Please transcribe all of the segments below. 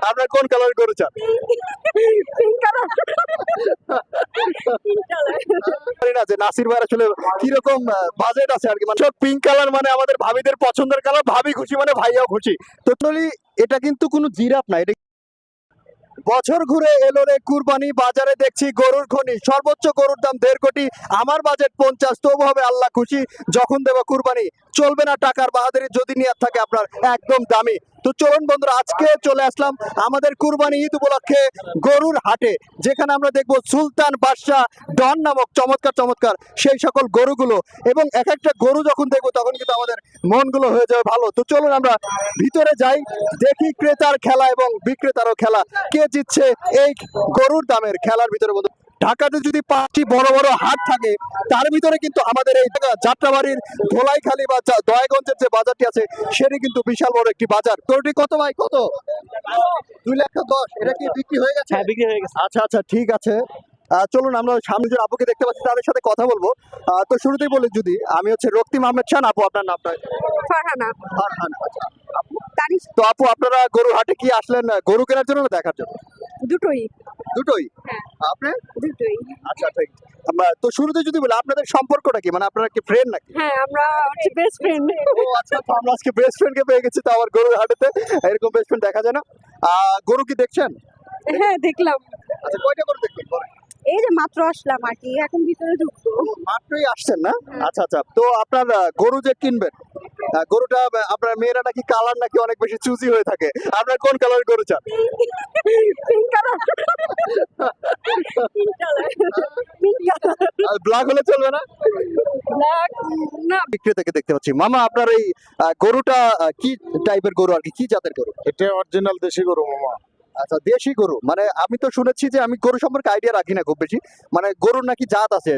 আপনার কোন কালার গরু চান? জানি না যে নাসির ভাই আসলে কিরকম বাজেট আছে আর কি, মানে পিঙ্ক কালার মানে আমাদের ভাবিদের পছন্দের কালার, ভাবি খুশি মানে ভাইয়াও খুশি। তো এটা কিন্তু কোনো জিরাফ না, এটা বছর ঘুরে এলো রে কুরবানি, বাজারে দেখছি গরুর খনি, সর্বোচ্চ গরুর দাম 1.5 কোটি, আমার বাজেট 50, তবু হবে আল্লাহ খুশি যখন দেব কুরবানি, চলবে না টাকার বাহাদুরি যদি নিয়ত থাকে আপনার একদম দামি। তো চলুন বন্ধুরা, আজকে চলে আসলাম আমাদের কুরবানি ঈদ উপলক্ষে গরুর হাটে, যেখানে আমরা দেখব সুলতান বাদশাহ ডন নামক চমৎকার চমৎকার সেই সকল গরুগুলো, এবং এক একটা গরু যখন দেখবো তখন কিন্তু আমাদের মনগুলো হয়ে যাবে ভালো। তো চলুন আমরা ভিতরে যাই, দেখি ক্রেতার খেলা এবং বিক্রেতারও খেলা, কে জিতছে এই গরুর দামের খেলার ভিতরে। বন্ধু, ঢাকাতে যদি 5টি বড় বড় হাট থাকে, তার ভিতরে কিন্তু আমাদের এই যাত্রাবাড়ির ধোলাইখালী বা দয়াগঞ্জের যে বাজারটি আছে সেটি কিন্তু বিশাল বড় একটি বাজার। গরুটি কত ভাই, কত? 2,10,000। এটা কি বিক্রি হয়ে গেছে? হ্যাঁ, বিক্রি হয়ে গেছে। আচ্ছা আচ্ছা, ঠিক আছে। চলুন আমরা সামনে যে আপুকে দেখতে পাচ্ছি তাদের সাথে কথা বলবো। তো শুরুতেই বলি, যদি আমি হচ্ছে রক্তিম আহমেদ খান, আপু আপনার নামটা? ফারহানা। ফারহানা। আচ্ছা। তারিশ। তো আপু, আপনারা গরু হাটে কি আসলেন গরু কেনার জন্য না দেখার জন্য? দুটোই। দুটোই? হ্যাঁ। আপনি? দুটোই। আচ্ছা ঠিক। তো শুরুতে যদি বলি আপনাদের সম্পর্কটা কি, মানে আপনারা কি ফ্রেন্ড নাকি? হ্যাঁ, আমরা হচ্ছে বেস্ট ফ্রেন্ড। ও আচ্ছা, তো আমরা আজকে বেস্ট ফ্রেন্ডকে পেয়ে গেছি, তো আমার গরুর হাটেতে এরকম বেস্ট ফ্রেন্ড দেখা যায় না। গরু কি দেখছেন? হ্যাঁ, দেখলাম। আচ্ছা, কয়টা গরু দেখলেন বলেন? এই যে মাত্র আসলাম আর কি, এখন ভিতরে ঢুকবো। মাত্রই আসছেন না? আচ্ছা আচ্ছা, তো আপনার গরু যে কিনবেন, গরুটা আপনার মেয়েরা নাকি কালার নাকি অনেক বেশি চুজি হয়ে থাকে, আপনার কোন কালার গরু চান? Pink colour. Pink colour. Pink colour. Black হলে চলবে না? ব্ল্যাক না। বিক্রেতাকে দেখতে পাচ্ছি। মামা, আপনার এই গরুটা কি টাইপের গরু আর কি, কি জাতের গরু? এটা অরিজিনাল দেশি গরু মামা। আচ্ছা, দেশি গরু। মানে আমি তো শুনেছি যে, আমি গরু সম্পর্কে আইডিয়া রাখি না খুব বেশি, মানে গরুর নাকি জাত আছে।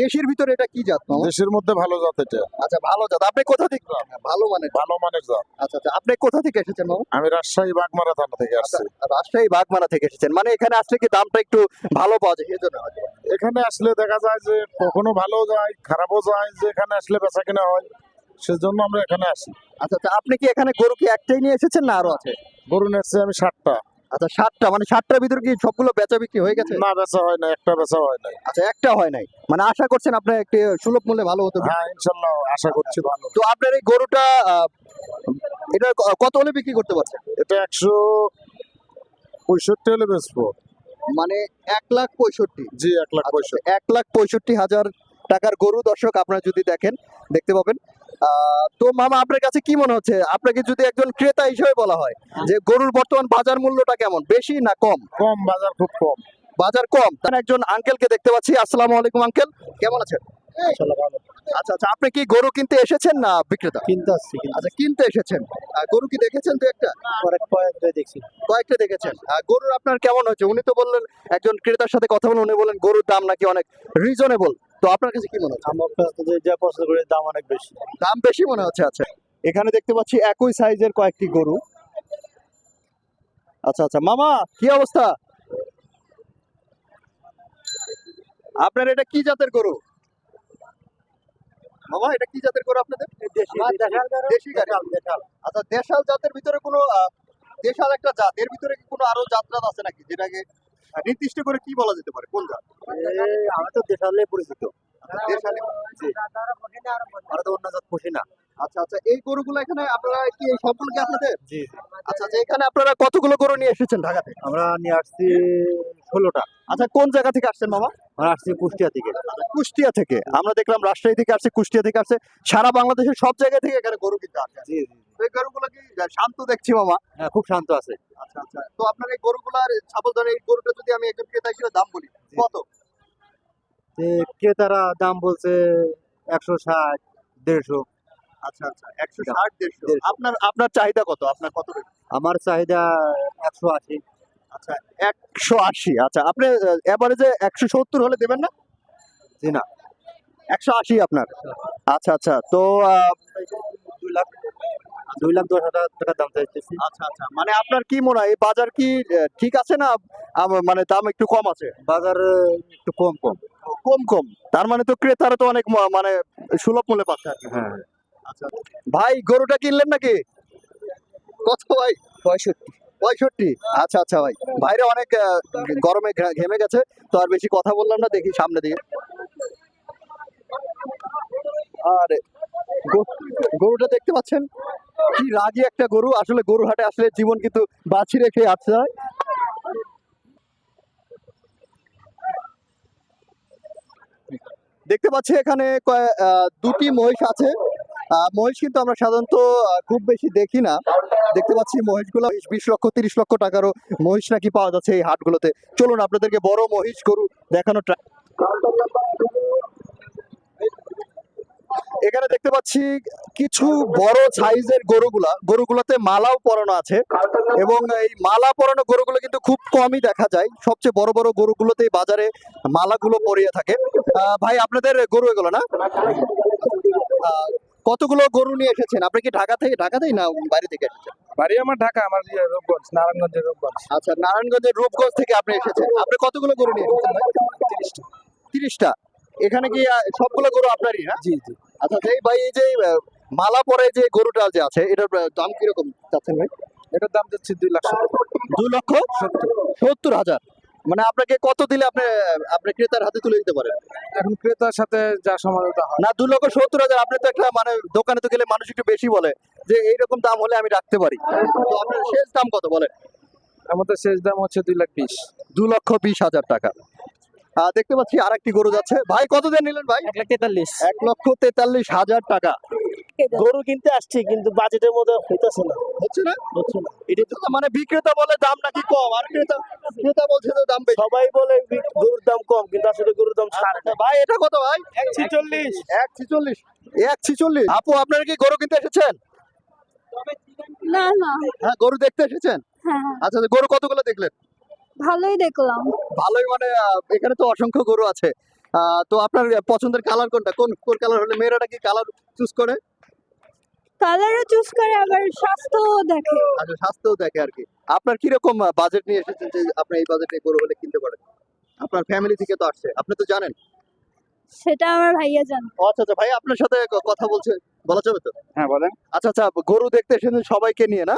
দেশের ভিতরে এটা কি জাত মামা? দেশের মধ্যে ভালো জাত এটা। আচ্ছা, ভালো জাত। আপনি কোথা থেকে? ভালো মানের। ভালো মানের জাত। আচ্ছা আচ্ছা, আপনি কোথা থেকে এসেছেন মামা? আমি রাজশাহী বাগমারা থানা থেকে আসছি। রাজশাহী বাগমারা থেকে এসেছেন, মানে এখানে আসলে কি দামটা একটু ভালো পাওয়া যায় এই জন্য? এখানে আসলে দেখা যায় যে কখনো ভালো যায়, খারাপও যায়, যে এখানে আসলে বেচা কিনা হয়, সেজন্য আমরা এখানে আসি। আচ্ছা আচ্ছা, আপনি কি এখানে গরু কি একটাই নিয়ে এসেছেন না আরো আছে? গরু নিয়েছি আমি 60টা। আচ্ছা, 7টা, মানে 7টার ভিতরে কি সবগুলো বেচা বিক্রি হয়ে গেছে? না, বেচা হয় না, একটা বেচা হয় নাই। আচ্ছা, একটা হয় নাই, মানে আশা করছেন আপনার একটি সুলভ মূল্যে ভালো হতো? হ্যাঁ, ইনশাল্লাহ আশা করছি ভালো। তো আপনার এই গরুটা এটা কত হলে বিক্রি করতে পারছেন? এটা 165 হলে বেচবো। মানে 1,65,000? জি, 1,65,000। 1,65,000 টাকার গরু দর্শক আপনারা যদি দেখেন, দেখতে পাবেন। তো মামা, আপনার কাছে কি মনে হচ্ছে, আপনাকে যদি একজন ক্রেতা হিসেবে বলা হয় যে গরুর বর্তমান বাজার মূল্যটা কেমন, বেশি না কম? কম, বাজার খুব কম। বাজার কম। তার একজন আঙ্কেলকে দেখতে পাচ্ছি। আসসালামু আলাইকুম আঙ্কেল, কেমন আছেন? আচ্ছা আচ্ছা, আপনি কি গরু কিনতে এসেছেন না বিক্রেতা? কিনতে আসছি। আচ্ছা, কিনতে এসেছেন। গরু কি দেখেছেন? তো একটা কয়েকটা দেখছি। কয়েকটা দেখেছেন। গরুর আপনার কেমন হয়েছে? উনি তো বললেন, একজন ক্রেতার সাথে কথা বলে উনি বলেন গরুর দাম নাকি অনেক রিজনেবল। তো আপনার কাছে কি মনে হচ্ছে? আমার কাছে যা পছন্দ করি দাম অনেক বেশি। দাম বেশি মনে হচ্ছে। আচ্ছা, এখানে দেখতে পাচ্ছি একই সাইজের কয়েকটি গরু। আচ্ছা আচ্ছা, মামা কি অবস্থা? আপনার এটা কি জাতের গরু মামা? এটা কি জাতের গরু আপনাদের? দেশি গাড়ি। আচ্ছা, দেশাল জাতের ভিতরে কোনো দেশাল একটা জাত, এর ভিতরে কি কোনো আরো জাত আছে নাকি, যেটাকে নির্দিষ্ট করে কি বলা যেতে পারে, কোন জাত? আমি তো দেশালে পরিচিত। দেশালি। আর তো অন্য জাত পুষি না। আচ্ছা আচ্ছা, এই গরুগুলো এখানে আপনারা কি এই সবগুলো কি আপনাদের? জি। আচ্ছা আচ্ছা, এখানে আপনারা কতগুলো গরু নিয়ে এসেছেন ঢাকাতে? আমরা নিয়ে আসছি 16টা। আচ্ছা, কোন জায়গা থেকে আসছেন মামা? আমরা আসছি কুষ্টিয়া থেকে। কুষ্টিয়া থেকে। আমরা দেখলাম রাজশাহী থেকে আসছে, কুষ্টিয়া থেকে আসছে, সারা বাংলাদেশের সব জায়গা থেকে এখানে গরু কিনতে আসে। জি জি। তো এই গরুগুলো কি শান্ত দেখছি মামা? হ্যাঁ, খুব শান্ত আছে। আচ্ছা আচ্ছা, তো আপনার এই গরুগুলার সাপোজ ধরেন এই গরুটা যদি আমি একজন ক্রেতা হিসেবে দাম বলি, কত? ক্রেতারা দাম বলছে 160, 150। আচ্ছা আচ্ছা, 160, 150। আপনার আপনার চাহিদা কত? আপনার কত? আমার চাহিদা 180। আচ্ছা, 180। আচ্ছা, আপনি এভারেজে 170 হলে দেবেন না? জি না, 180 আপনার। আচ্ছা আচ্ছা, তো 2,10,000 টাকা দাম চাইতেছি। আচ্ছা আচ্ছা, মানে আপনার কি মনে হয় এই বাজার কি ঠিক আছে না মানে দাম একটু কম আছে? বাজার একটু কম কম। কম কম, তার মানে তো ক্রেতারা তো অনেক মানে সুলভ মূল্যে পাচ্ছে আর কি। হ্যাঁ। আচ্ছা, ভাই গরুটা কিনলেন নাকি? কত ভাই? 65। 65। আচ্ছা আচ্ছা ভাই, বাইরে অনেক গরমে ঘেমে গেছে, তো আর বেশি কথা বললাম না, দেখি সামনে দিকে। আর গরুটা দেখতে পাচ্ছেন, কি রাগী একটা গরু। আসলে গরু হাটে আসলে জীবন কিন্তু বাঁচি রেখে আসতে হয়। দেখতে পাচ্ছি এখানে দুটি মহিষ আছে। মহিষ কিন্তু আমরা সাধারণত খুব বেশি দেখি না। দেখতে পাচ্ছি মহিষগুলো 20 লক্ষ 30 লক্ষ টাকারও মহিষ নাকি পাওয়া যাচ্ছে এই হাটগুলোতে। চলুন আপনাদেরকে বড় মহিষ গরু দেখানো এখানে দেখতে পাচ্ছি কিছু বড় সাইজের গরুগুলোতে মালাও পরানো আছে, এবং এই মালা পরানো গরুগুলো কিন্তু খুব কমই দেখা যায়। সবচেয়ে বড় বড় গরুগুলোতে বাজারে মালাগুলো পরিয়ে থাকে। ভাই আপনাদের গরু এগুলো না? কতগুলো গরু নিয়ে এসেছেন? আপনি কি ঢাকাতেই না বাইরে থেকে এসেছেন? বাড়ি আমার ঢাকা, আমার রূপগঞ্জ, নারায়ণগঞ্জের রূপগঞ্জ। আচ্ছা, নারায়ণগঞ্জের রূপগঞ্জ থেকে আপনি এসেছেন। আপনি কতগুলো গরু নিয়ে এসেছেন ভাই? 30টা। 30টা। এখানে কি সবগুলো গরু আপনারই না? জি জি। আচ্ছা এই ভাই, এই যে মালা পরে যে গরুটা যে আছে, এটার দাম কিরকম চাচ্ছেন ভাই? এটার দাম যাচ্ছে 2,70,000। মানে আপনাকে কত দিলে আপনি ক্রেতার হাতে তুলে দিতে পারেন? এখন ক্রেতার সাথে যা সমানতা হয়। না, 2,70,000। আপনি তো একটা মানে দোকানে তো গেলে মানুষ একটু বেশি বলে যে এইরকম দাম হলে আমি রাখতে পারি, তো আপনার শেষ দাম কত বলেন? আমাদের শেষ দাম হচ্ছে 2,20,000। 2,20,000 টাকা। দেখতে পাচ্ছি আরেকটি গরু যাচ্ছে। ভাই কত দিয়ে নিলেন ভাই? 1,43,000 1,43,000 টাকা। গরু কিনতে আসছি, কিন্তু বাজেটের মধ্যে হইতেছে না। হচ্ছে না? এটা তো মানে বিক্রেতা বলে দাম নাকি কম, আর ক্রেতা বলছে তো দাম বেশি। সবাই বলে গরুর দাম কম, কিন্তু আসলে গরুর দাম সাড়ে আচ্ছা, ভাই এটা কত ভাই? 146। 1,46। আপু আপনারা কি গরু কিনতে এসেছেন? না না, হ্যাঁ, গরু দেখতে এসেছেন। হ্যাঁ আচ্ছা, গরু কতগুলো দেখলেন? ভালোই দেখলাম। ভালোই, মানে এখানে তো অসংখ্য গরু আছে। তো আপনার পছন্দের কালার কোনটা? কোন কালার হলে মেয়েরা কি কালার চুজ করে? কালারও চুজ করে, আবার স্বাস্থ্য দেখে। আচ্ছা, স্বাস্থ্য দেখে আর কি। আপনার কিরকম বাজেট নিয়ে এসেছেন যে আপনি এই বাজেটে গরু হলে কিনতে পারেন? আপনার ফ্যামিলি থেকে তো আসছে, আপনি তো জানেন। সেটা আমার ভাইয়া জানে। আচ্ছা আচ্ছা ভাই, আপনার সাথে কথা বলা যাবে তো? হ্যাঁ বলেন। আচ্ছা আচ্ছা, গরু দেখতে এসেছেন সবাইকে নিয়ে না?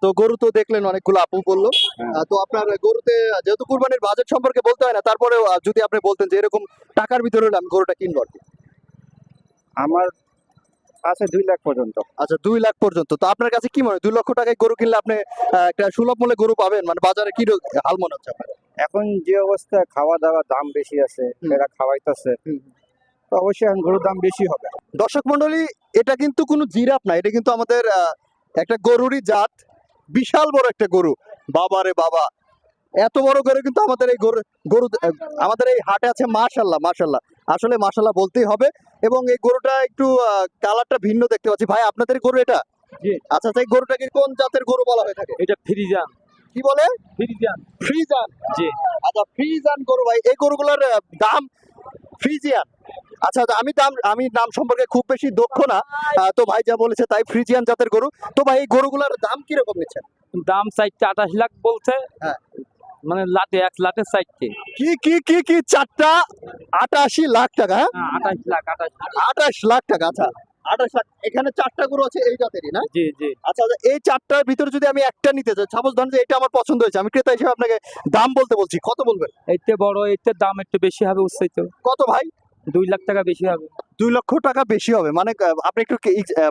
তো গরু তো দেখলেন, অনেকগুলো আপু বললো। তো আপনার গরুতে যেহেতু কুরবানির বাজেট সম্পর্কে বলতে হয় না, তারপরে যদি আপনি বলতেন যে এরকম টাকার ভিতরে হলে আমি গরুটা কিনবো আর কি। আমার আছে 2 লাখ পর্যন্ত। আচ্ছা, 2 লাখ পর্যন্ত। তো আপনার কাছে কি মনে হয় 2 লক্ষ টাকায় গরু কিনলে আপনি একটা সুলভ মূল্যে গরু পাবেন? মানে বাজারে কি হাল মনে হচ্ছে আপনার? এখন যে অবস্থা, খাওয়া দাওয়া দাম বেশি আছে, এরা খাওয়াইতেছে, তো অবশ্যই এখন গরুর দাম বেশি হবে। দর্শক মন্ডলী, এটা কিন্তু কোনো জিরাফ না, এটা কিন্তু আমাদের একটা গরুরই জাত। বিশাল বড় একটা গরু। বাবা রে বাবা, এত বড় গরু কিন্তু আমাদের এই গরু আমাদের এই হাটে আছে। মাশাল্লাহ মাশাল্লাহ, আসলে মাশাল্লাহ বলতেই হবে। এবং এই গরুটা একটু কালারটা ভিন্ন দেখতে পাচ্ছি। ভাই আপনাদের গরু এটা? জি। আচ্ছা আচ্ছা, এই গরুটাকে কোন জাতের গরু বলা হয়ে থাকে? এটা ফ্রিজান। কি বলে? ফ্রিজান। ফ্রিজান। জি। আচ্ছা, ফ্রিজান গরু। ভাই এই গরুগুলোর দাম ফ্রিজিয়ান। আচ্ছা আচ্ছা, আমি নাম সম্পর্কে খুব বেশি দক্ষ না। তো ভাই যা বলেছে তাই, ফ্রিজিয়ান জাতের গরু। তো ভাই এই গরুগুলোর দাম কিরকম নিচ্ছেন? দাম চাইতে 28 লাখ বলছে। হ্যাঁ। মানে লাটে 1 লাটে চাইতে। কি কি কি কি চারটা 88 লাখ টাকা? হ্যাঁ, 28 লাখ। 28 লাখ টাকা। আচ্ছা, 28 লাখ। এখানে চারটা গরু আছে এই জাতেরই না? জি জি। আচ্ছা আচ্ছা, এই চারটার ভিতরে যদি আমি একটা নিতে চাই, সাপোজ ধরেন যে এটা আমার পছন্দ হয়েছে, আমি ক্রেতা হিসেবে আপনাকে দাম বলতে বলছি, কত বলবেন? এইতে বড়, এইতে দাম একটু বেশি হবে উৎসাহিত। কত ভাই? 2 লাখ টাকা বেশি হবে। 2 লক্ষ টাকা বেশি হবে? মানে আপনি একটু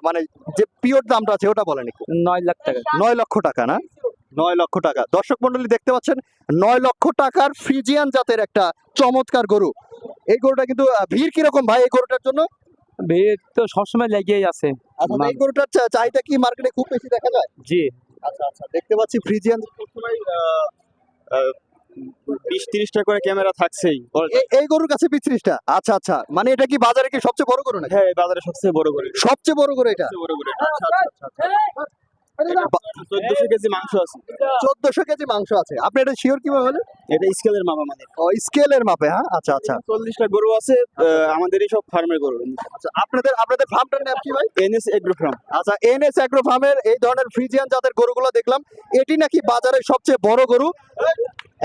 মানে যে পিওর দামটা আছে ওটা বলেন একটু। 9 লাখ টাকা। 9 লক্ষ টাকা না? 9 লক্ষ টাকা। দর্শক মন্ডলী দেখতে পাচ্ছেন, 9 লক্ষ টাকার ফ্রিজিয়ান জাতের একটা চমৎকার গরু। এই গরুটা কিন্তু ভিড় কিরকম ভাই এই গরুটার জন্য? ভিড় তো সবসময় লেগেই আছে। আচ্ছা, এই গরুটার চাহিদা কি মার্কেটে খুব বেশি দেখা যায়? জি। আচ্ছা আচ্ছা, দেখতে পাচ্ছি ফ্রিজিয়ান সবসময় 20-30টা করে ক্যামেরা থাকছেই। এই গরুর কাছে 20-30টা। আচ্ছা আচ্ছা, মানে এটা কি বাজারে কি সবচেয়ে বড় গরু নাকি? হ্যাঁ, এই বাজারে সবচেয়ে বড় করে। সবচেয়ে বড় গরু এটা? সবচেয়ে বড় করে। আচ্ছা আচ্ছা আচ্ছা। 1400 কেজি মাংস আছে। 1400 কেজি মাংস আছে। আপনি এটা শিওর কিভাবে হলেন? এটা স্কেলের মাপ আমাদের। ও, স্কেলের মাপে? হ্যাঁ, আচ্ছা আচ্ছা 40টা গরু আছে, আমাদেরই সব ফার্মের গরু। আচ্ছা। আপনাদের ফার্মটার নাম কি ভাই? NS agro farm. আচ্ছা, এনএস অ্যাগ্রো ফার্মের এই ধরনের ফ্রিজিয়ান জাতের গরুগুলো দেখলাম। এটি নাকি বাজারের সবচেয়ে বড় গরু।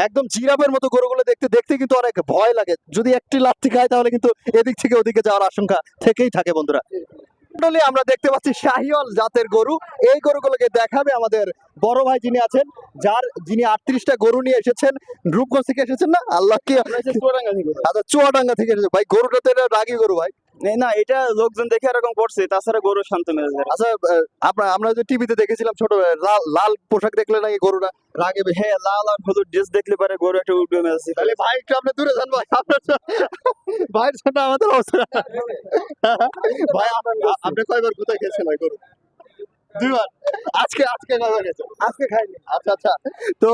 একদম জিরাফের মতো গরুগুলো দেখতে কিন্তু অনেক ভয় লাগে। যদি একটি লাথি খায় তাহলে কিন্তু এদিক থেকে ওদিকে যাওয়ার আশঙ্কা থেকেই থাকে বন্ধুরা। টোটালি আমরা দেখতে পাচ্ছি শাহিওয়াল জাতের গরু। এই গরুগুলোকে দেখাবে আমাদের বড় ভাই যিনি আছেন, যিনি 38টা গরু নিয়ে এসেছেন। রূপগঞ্জ থেকে এসেছেন না? আল্লাহ কি চুয়াডাঙ্গা থেকে। আচ্ছা, চুয়াডাঙ্গা থেকে এসেছে ভাই। গরুটা তো এটা রাগী গরু ভাই। না, এটা লোকজন দেখে এরকম করছে, তাছাড়া গরু শান্ত মেজাজের। আচ্ছা, আমরা যে টিভিতে দেখেছিলাম ছোট লাল পোশাক দেখলে নাকি গরুটা রাগে বেশি। হ্যাঁ, লাল আর হলুদ ড্রেস দেখলে পারে গরু একটা উঠবে মেজাজ। তাহলে ভাই একটু আপনি দূরে যান ভাই, আপনার ভাইয়ের সাথে আমাদের অবস্থা। ভাই আপনি কয়বার কোথায় খেয়েছেন ভাই গরু? 2বার। আজকে কয়বার খেয়েছেন? আজকে খাইনি। আচ্ছা আচ্ছা। তো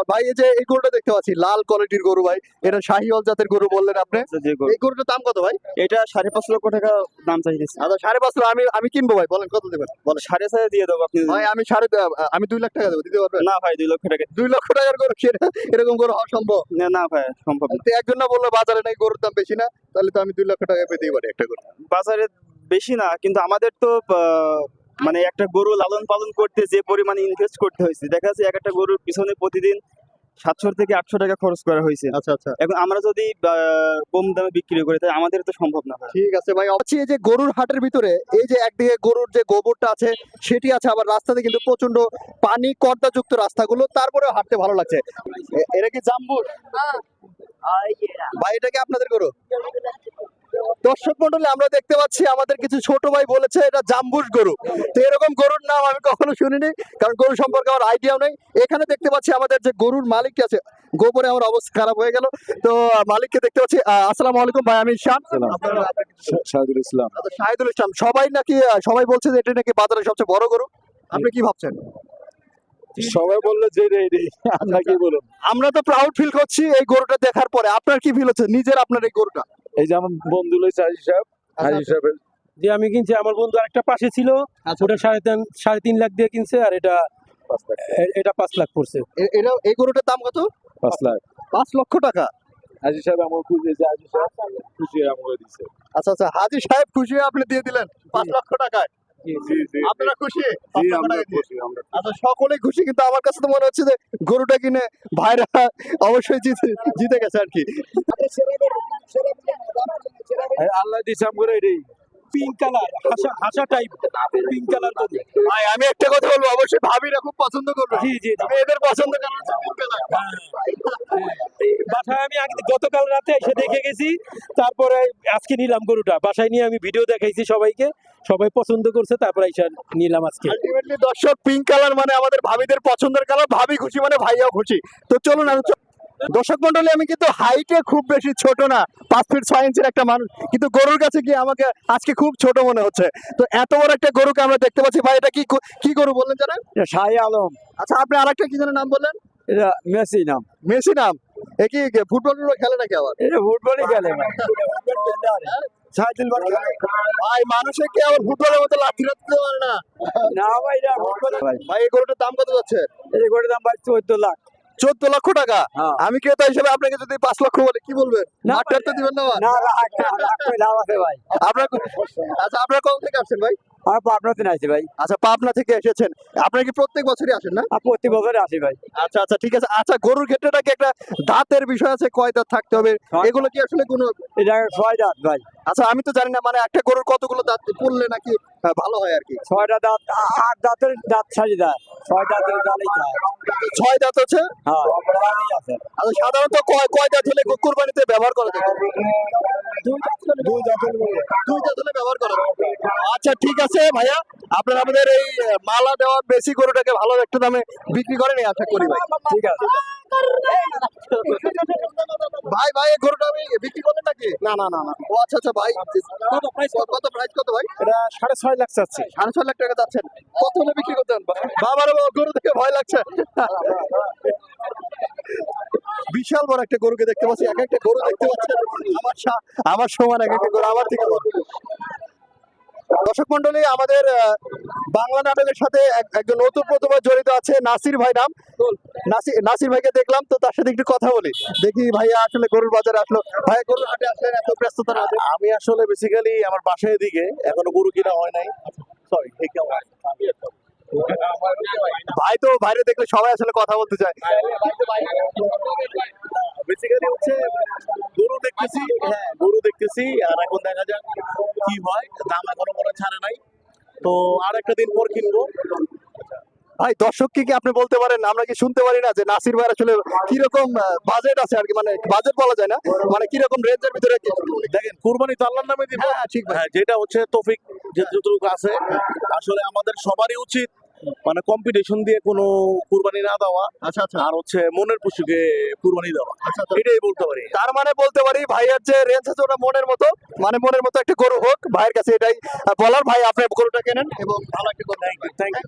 ভাই এই যে এই গরুটা দেখতে পাচ্ছি লাল কোয়ালিটির গরু ভাই, এটা শাহিওয়াল জাতের গরু বললেন আপনি। যে গরু, এই গরুটার দাম কত ভাই? এটা 5.5 লক্ষ টাকা দাম চাইতেছে। আচ্ছা, 5.5 আমি কিনবো ভাই, বলেন কত দেবেন বলেন। 6.5 দিয়ে দেবো আপনি। ভাই আমি 2 লাখ টাকা দেবো, দিতে পারবেন? না ভাই, 2 লক্ষ টাকা। 2 লক্ষ টাকার গরু এরকম গরু হওয়া সম্ভব? না ভাই, সম্ভব না। তো একজন না বললো বাজারে নাকি গরুর দাম বেশি না, তাহলে তো আমি 2 লক্ষ টাকা পেতেই পারি একটা গরু। বাজারে বেশি না, কিন্তু আমাদের তো মানে একটা গরু লালন পালন করতে যে পরিমাণে ইনভেস্ট করতে হয়েছে, দেখা যাচ্ছে একটা গরুর পিছনে প্রতিদিন 700 থেকে 800 টাকা খরচ করা হয়েছে। আচ্ছা আচ্ছা, এখন আমরা যদি কম দামে বিক্রি করি, তাহলে আমাদের তো সম্ভব না ভাই। ঠিক আছে ভাই। অবশ্যই এই যে গরুর হাটের ভিতরে এই যে একদিকে গরুর যে গোবরটা আছে সেটি আছে, আবার রাস্তাতে কিন্তু প্রচন্ড পানি কর্দাযুক্ত রাস্তাগুলো, তারপরেও হাঁটতে ভালো লাগছে। এরা কি জাম্বুর ভাই? এটা কি আপনাদের গরু? দর্শক মন্ডলী, আমরা দেখতে পাচ্ছি আমাদের কিছু ছোট ভাই বলেছে এটা জাম্বুস গরু। তো এরকম গরুর নাম আমি কখনো শুনিনি, কারণ গরু সম্পর্কে আমার আইডিয়াও নেই। এখানে দেখতে পাচ্ছি আমাদের যে গরুর মালিকটি আছে, গোবরে আমার অবস্থা খারাপ হয়ে গেল। তো মালিককে দেখতে পাচ্ছি। আসসালামু আলাইকুম ভাই, আমি শাম। শাহিদুল ইসলাম। আচ্ছা, শাহিদুল ইসলাম। সবাই বলছে যে এটা নাকি বাজারে সবচেয়ে বড় গরু, আপনি কি ভাবছেন? সবাই বললো যে আমরা কি বলুন, আমরা তো প্রাউড ফিল করছি এই গরুটা দেখার পরে। আপনার কি ফিল হচ্ছে নিজের, আপনার এই গরুটা? এই যে আমার বন্ধু লইছে হাজি সাহেব, হাজি সাহেবের যে আমি কিনছি, আমার বন্ধু আরেকটা পাশে ছিল, আচ্ছা। ওটা 3.5 লাখ দিয়ে কিনছে, আর এটা 5 লাখ পড়ছে। এই গরুটার দাম কত? 5 লাখ। 5 লক্ষ টাকা। হাজি সাহেব আমার খুশি, যে হাজি সাহেব খুশি আমাকে দিছে। আচ্ছা আচ্ছা, হাজি সাহেব খুশি হয়ে আপনি দিয়ে দিলেন 5 লক্ষ টাকায়। আপনারা খুশি? 5 লক্ষ টাকা দিয়ে। আচ্ছা, সকলেই খুশি, কিন্তু আমার কাছে তো মনে হচ্ছে যে গরুটা কিনে ভাইরা অবশ্যই জিতে গেছে আর কি। আল্লাহ দিছে আমরা এটাই। পিঙ্ক কালার, হাসা টাইপ পিঙ্ক কালার গরু। ভাই আমি একটা কথা বলবো, অবশ্যই ভাবিরা খুব পছন্দ করবে। জি জি জি। এদের পছন্দ কালার হচ্ছে pink color। বাসায় আমি গতকাল রাতে এসে দেখে গেছি, তারপরে আজকে নিলাম গরুটা। বাসায় নিয়ে আমি ভিডিও দেখাইছি সবাইকে, সবাই পছন্দ করছে, তারপরে এসে নিলাম আজকে। আলটিমেটলি দর্শক, পিঙ্ক কালার মানে আমাদের ভাবিদের পছন্দের কালার, ভাবি খুশি মানে ভাইয়াও খুশি। তো চলুন দর্শক মন্ডলী, আমি কিন্তু হাইটে খুব বেশি ছোট না, 5 ফিট 6 ইঞ্চির একটা মানুষ, কিন্তু গরুর কাছে গিয়ে আমাকে আজকে খুব ছোট মনে হচ্ছে। তো এত বড় একটা গরুকে আমরা দেখতে পাচ্ছি। ভাই এটা কি গরু বললেন জানেন? শাহি আলম। আচ্ছা, আপনি আরেকটা কি যেন নাম বললেন? এটা মেসি নাম। মেসি নাম? এ কি ফুটবল খেলে নাকি আবার? এটা ফুটবলই খেলে না। ভাই মানুষে কি আবার ফুটবলের মতো লাঠি রাখতে পারে না? না ভাই, এটা ফুটবল। ভাই এই গরুটার দাম কত যাচ্ছে? এই গরুর দাম ভাই 14 লাখ। 14 লক্ষ টাকা। হ্যাঁ। আমি ক্রেতা হিসেবে আপনাকে যদি 5 লক্ষ বলে কি বলবেন? মাঠটার তো দিবেন না ভাই? না লাভ আছে ভাই। আপনার আচ্ছা, আপনার কোথা থেকে আসছেন ভাই? আর পাবনাতে আছি ভাই। আচ্ছা, পাবনা থেকে এসেছেন। আপনারা কি প্রত্যেক বছরই আসেন না? আর প্রতি বছরে আসি ভাই। আচ্ছা আচ্ছা, ঠিক আছে। আচ্ছা, গরুর ক্ষেত্রে কি একটা দাঁতের বিষয় আছে, কয় দাঁত থাকতে হবে, এগুলো কি আসলে কোনো? এটা 6 দাঁত ভাই। আচ্ছা, আমি তো জানি না, মানে একটা গরুর কতগুলো দাঁত পড়লে নাকি ভালো হয় আর কি? 6টা দাঁত, 8 দাঁতের দাঁত ছাড়ি দেয়, 6 দাঁতের দাঁড়াই যায়। 6 দাঁত হচ্ছে? হ্যাঁ, দাঁড়াই আছে। আচ্ছা, সাধারণত কয় দাঁত হলে কুরবানিতে ব্যবহার করা যায়? 2 দাঁত হলে 2 দাঁত হলে 2 দাঁত হলে ব্যবহার করা যায়। আচ্ছা, ঠিক আছে ভাইয়া, আপনারা আমাদের এই মালা দেওয়া বেশি গরুটাকে ভালো একটা দামে বিক্রি করেন আশা করি ভাই। ঠিক আছে। ভাই এই গরুটা আমি বিক্রি করলেন নাকি? না না না না, ও আচ্ছা আচ্ছা ভাই, কত প্রাইস কত ভাই? এটা 6.5 লাখ চাচ্ছি। 6.5 লাখ টাকা যাচ্ছেন, কত হলে বিক্রি করতেন? বাবার গরু দেখে ভয় লাগছে। বিশাল বড় একটা গরুকে দেখতে পাচ্ছি, এক একটা গরু দেখতে পাচ্ছেন আমার সমান এক একটা গরু আমার থেকে বড়। দর্শক মন্ডলী, আমাদের বাংলা নাটকের সাথে একজন নতুন প্রথমে জড়িত আছে, নাসির ভাই নাম। নাসির ভাইকে দেখলাম, তো তার সাথে একটু কথা বলি, দেখি ভাইয়া আসলে গরুর বাজারে আসলো। ভাই গরুর হাটে আসলেন এত ব্যস্ততার মধ্যে? আমি আসলে বেসিক্যালি আমার বাসায় দিকে এখনো গরু কিনা হয় নাই। সরি, ভাই তো বাইরে দেখলে সবাই আসলে কথা বলতে চায়। বেসিক্যালি হচ্ছে গরু দেখতেছি, হ্যাঁ গরু দেখতেছি, আর এখন দেখা যাক কি হয়, দাম এখনো মনে হয় ছাড়ে নাই, তো আর একটা দিন পর কিনবো। ভাই দর্শককে কি আপনি বলতে পারেন, আমরা কি শুনতে পারি না যে নাসির ভাই আসলে কিরকম বাজেট আছে আর কি, মানে বাজেট বলা যায় না, মানে কিরকম রেঞ্জের ভিতরে দেখেন কুরবানি তো আল্লাহর নামে দিব, হ্যাঁ ঠিক ভাই। হ্যাঁ যেটা হচ্ছে তৌফিক যতটুকু আছে, আসলে আমাদের সবারই উচিত মানে কম্পিটিশন দিয়ে কোনো কুরবানি না দেওয়া, আচ্ছা আচ্ছা আর হচ্ছে মনের পশুকে কুরবানি দেওয়া, আচ্ছা এটাই বলতে পারি। তার মানে বলতে পারি ভাইয়ের যে রেঞ্জ আছে ওটা মনের মতো, মানে মনের মতো একটা গরু হোক ভাইয়ের কাছে, এটাই বলার। ভাই আপনি গরুটা কেনেন এবং ভালো একটা গরু। Thank you.